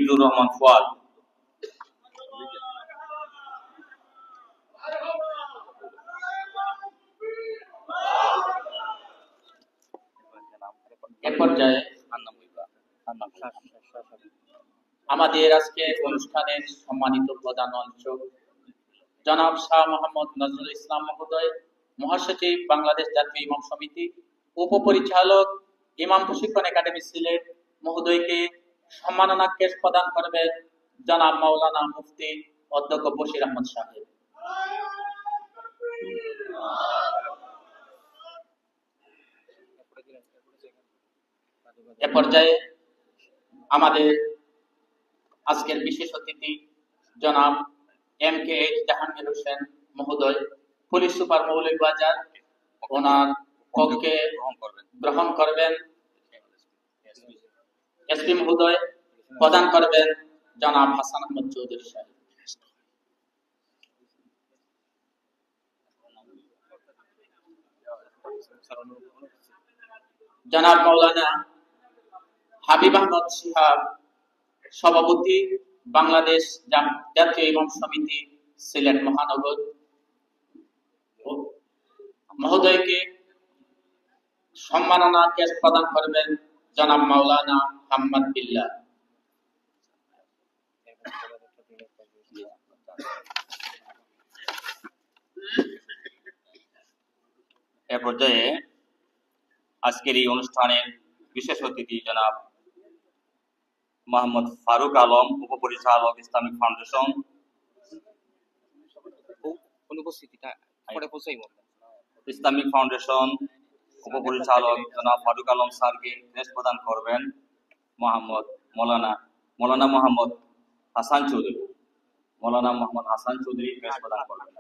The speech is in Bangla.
জিল্লুর রহমান ফুয়াদ। এ পর্যায়ে আমাদের আজকের অনুষ্ঠানের সম্মানিত প্রধান অংশক জনাব শাহ মোহাম্মদ নজরুল ইসলাম মহোদয়, মহাসচিব বাংলাদেশ জাতীয় ইমাম সমিতি, উপপরিচালক ইমাম প্রশিক্ষণ একাডেমি সিলেট মহোদয়কে সম্মাননা কেশ প্রদান করবেন জনাব মাওলানা মুফতি অধ্যক্ষ বশির আহমদ সাহেব। এ পর্যায়ে আমাদের আজকের বিশেষ অতিথি জনাব MKH জাহাঙ্গীর হোসেন মহোদয়, পুলিশ সুপার মৌলভীবাজার, ওনার পক্ষে গ্রহণ করবেন এসপি মহোদয়, প্রদান করবেন জনাব হাসান আহমদ চৌধুরী সাহেব। জনাব মাওলানা হাবিব আহমদ শিহাব, সভাপতি বাংলাদেশ জাতীয় ইমাম সমিতি সিলেট মহানগর মহোদয়কে সম্মাননা কেশ প্রদান করবেন জনাব মাওলানা হাম্মাদ বিল্লাহ। এ পর্যায়ে আজকের এই অনুষ্ঠানের বিশেষ অতিথি জনাব মোহাম্মদ ফারুক আলম, উপপরিচালক ইসলামিক ফাউন্ডেশন, ইসলামিক ফাউন্ডেশন উপপরিচালক জনাব ফারুক আলম স্যারকে ক্রেশ প্রদান করবেন মৌলানা মোহাম্মদ হাসান চৌধুরী ক্রেশ প্রদান করবেন।